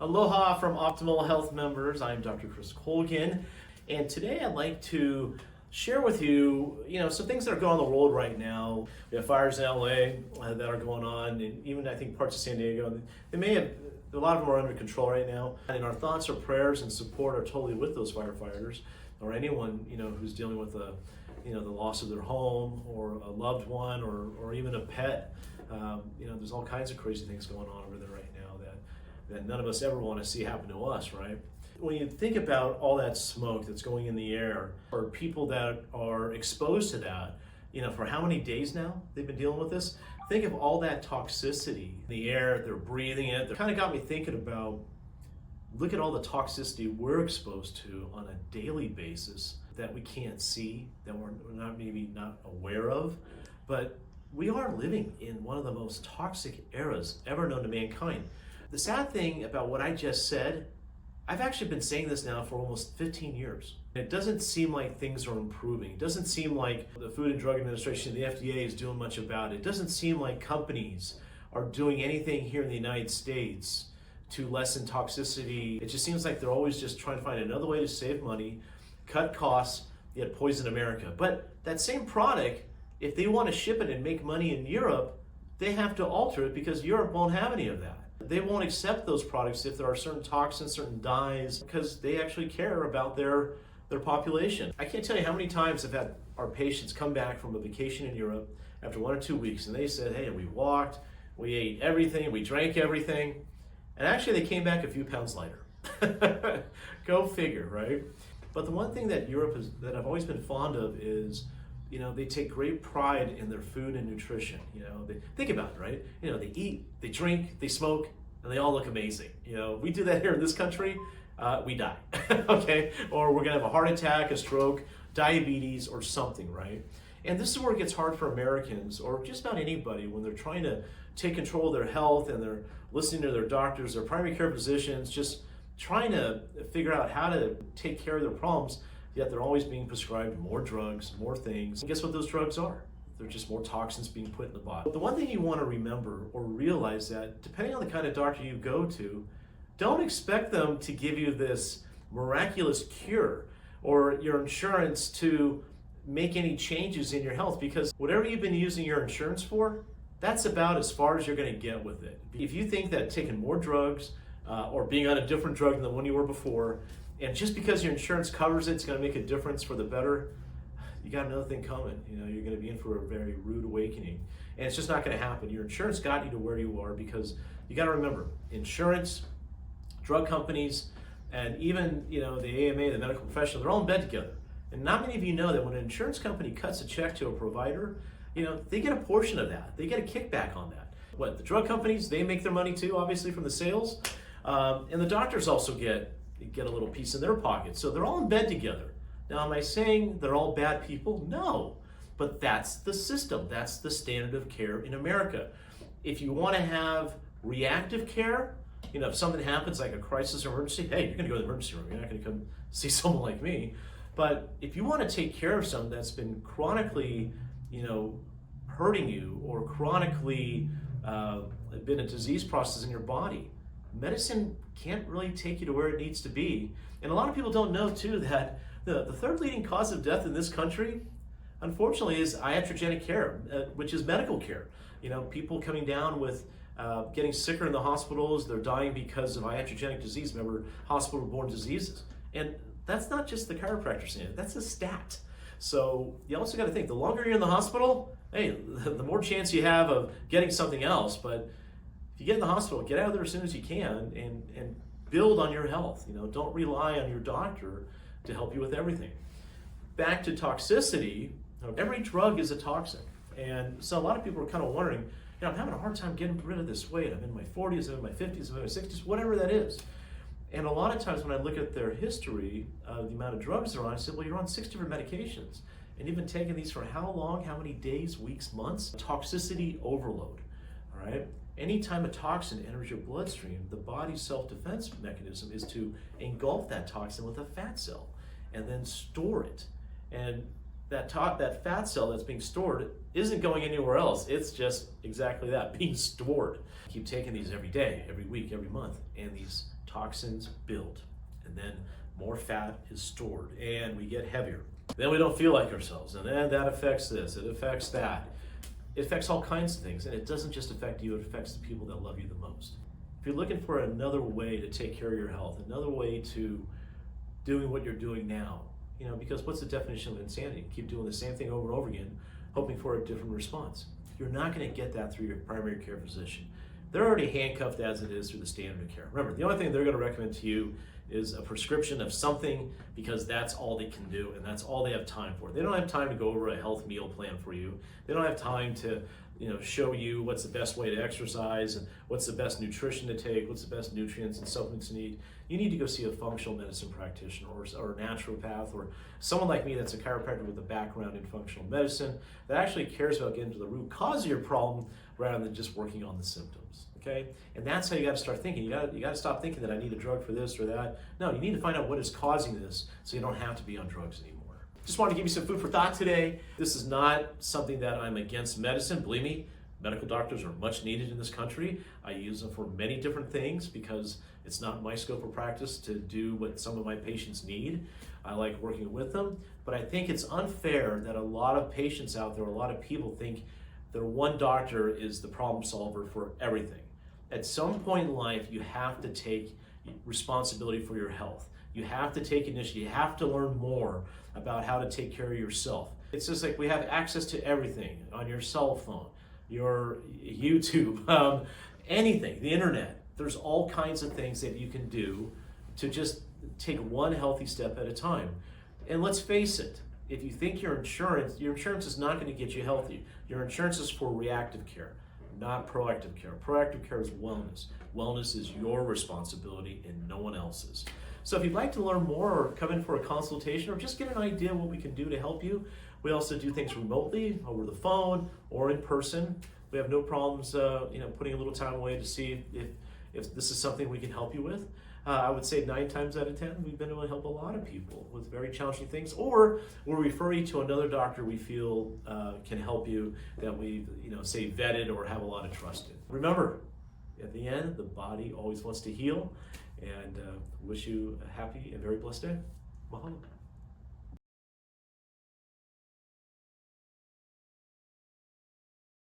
Aloha from Optimal Health members. I'm Dr. Chris Colgin, and today I'd like to share with you, some things that are going on in the world right now. We have fires in LA that are going on, and even I think parts of San Diego. They may have, a lot of them are under control right now, and our thoughts or prayers and support are totally with those firefighters or anyone who's dealing with the loss of their home or a loved one or even a pet. There's all kinds of crazy things going on over there right now that none of us ever want to see happen to us, right? When you think about all that smoke that's going in the air, or people that are exposed to that, for how many days now they've been dealing with this, think of all that toxicity in the air, they're breathing it. It kind of got me thinking about, look at all the toxicity we're exposed to on a daily basis that we can't see, that we're maybe not aware of, but we are living in one of the most toxic eras ever known to mankind. The sad thing about what I just said, I've actually been saying this now for almost 15 years. It doesn't seem like things are improving. It doesn't seem like the Food and Drug Administration, the FDA, is doing much about it. It doesn't seem like companies are doing anything here in the United States to lessen toxicity. It just seems like they're always just trying to find another way to save money, cut costs, yet poison America. But that same product, if they want to ship it and make money in Europe, they have to alter it because Europe won't have any of that. They won't accept those products if there are certain toxins, certain dyes, because they actually care about their population. I can't tell you how many times I've had our patients come back from a vacation in Europe after 1 or 2 weeks, and they said, hey, we walked, we ate everything, we drank everything, and actually they came back a few pounds lighter. Go figure, right? But the one thing that that I've always been fond of is, they take great pride in their food and nutrition. They think about it, right? They eat, they drink, they smoke, and they all look amazing. We do that here in this country, we die, okay? Or we're gonna have a heart attack, a stroke, diabetes, or something, right? And this is where it gets hard for Americans, or just about anybody, when they're trying to take control of their health and they're listening to their doctors, their primary care physicians, just trying to figure out how to take care of their problems. Yet they're always being prescribed more drugs, more things. And guess what those drugs are? They're just more toxins being put in the body. But the one thing you want to remember or realize that depending on the kind of doctor you go to, don't expect them to give you this miraculous cure or your insurance to make any changes in your health, because whatever you've been using your insurance for, that's about as far as you're going to get with it. If you think that taking more drugs or being on a different drug than the one you were before, and just because your insurance covers it, it's going to make a difference for the better, you got another thing coming. You're going to be in for a very rude awakening. And it's just not going to happen. Your insurance got you to where you are because you got to remember, insurance, drug companies, and even the AMA, the medical professional, they're all in bed together. And not many of you know that when an insurance company cuts a check to a provider, they get a portion of that. They get a kickback on that. The drug companies, they make their money too, obviously, from the sales. And the doctors also get a little piece in their pocket. So they're all in bed together. Now, am I saying they're all bad people? No, but that's the system. That's the standard of care in America. If you want to have reactive care, if something happens like a crisis or emergency, hey, you're gonna go to the emergency room. You're not gonna come see someone like me. But if you want to take care of someone that's been chronically, hurting you or chronically been a disease process in your body, medicine can't really take you to where it needs to be. And a lot of people don't know too that the third leading cause of death in this country, unfortunately, is iatrogenic care, which is medical care. People coming down with getting sicker in the hospitals, they're dying because of iatrogenic disease, remember, hospital-borne diseases. And that's not just the chiropractor saying it, that's a stat. So you also got to think, the longer you're in the hospital, hey, the more chance you have of getting something else. But if you get in the hospital, get out of there as soon as you can and build on your health. Don't rely on your doctor to help you with everything. Back to toxicity, every drug is a toxin. And so a lot of people are kind of wondering, I'm having a hard time getting rid of this weight. I'm in my 40s, I'm in my 50s, I'm in my 60s, whatever that is. And a lot of times when I look at their history, the amount of drugs they're on, I said, well, you're on 6 different medications. And you've been taking these for how long, how many days, weeks, months? Toxicity overload, all right? Anytime a toxin enters your bloodstream, the body's self-defense mechanism is to engulf that toxin with a fat cell and then store it. And that fat cell that's being stored isn't going anywhere else. It's just exactly that, being stored. Keep taking these every day, every week, every month, and these toxins build. And then more fat is stored, and we get heavier. Then we don't feel like ourselves, and then that affects this, it affects that. It affects all kinds of things, and it doesn't just affect you, it affects the people that love you the most. If you're looking for another way to take care of your health, another way to doing what you're doing now, because what's the definition of insanity? Keep doing the same thing over and over again, hoping for a different response. You're not going to get that through your primary care physician. They're already handcuffed as it is through the standard of care. Remember, the only thing they're going to recommend to you is a prescription of something, because that's all they can do and that's all they have time for. They don't have time to go over a health meal plan for you. They don't have time to show you what's the best way to exercise and what's the best nutrition to take, what's the best nutrients and supplements you need. You need to go see a functional medicine practitioner or a naturopath or someone like me that's a chiropractor with a background in functional medicine that actually cares about getting to the root cause of your problem rather than just working on the symptoms. Okay? And that's how you got to start thinking. You got to stop thinking that I need a drug for this or that. No, you need to find out what is causing this so you don't have to be on drugs anymore. Just want to give you some food for thought today. This is not something that I'm against medicine. Believe me, medical doctors are much needed in this country. I use them for many different things because it's not my scope of practice to do what some of my patients need. I like working with them, but I think it's unfair that a lot of patients out there, a lot of people think that one doctor is the problem solver for everything. At some point in life, you have to take responsibility for your health. You have to take initiative. You have to learn more about how to take care of yourself. It's just like we have access to everything on your cell phone, your YouTube, anything, the internet. There's all kinds of things that you can do to just take one healthy step at a time. And let's face it, if you think your insurance is not going to get you healthy. Your insurance is for reactive care, not proactive care. Proactive care is wellness. Wellness is your responsibility and no one else's. So if you'd like to learn more or come in for a consultation or just get an idea of what we can do to help you, we also do things remotely, over the phone, or in person. We have no problems putting a little time away to see if this is something we can help you with. I would say 9 times out of 10, we've been able to help a lot of people with very challenging things, or we'll refer you to another doctor we feel can help you that we've say vetted or have a lot of trust in. Remember, at the end, the body always wants to heal, and wish you a happy and very blessed day. Mahalo.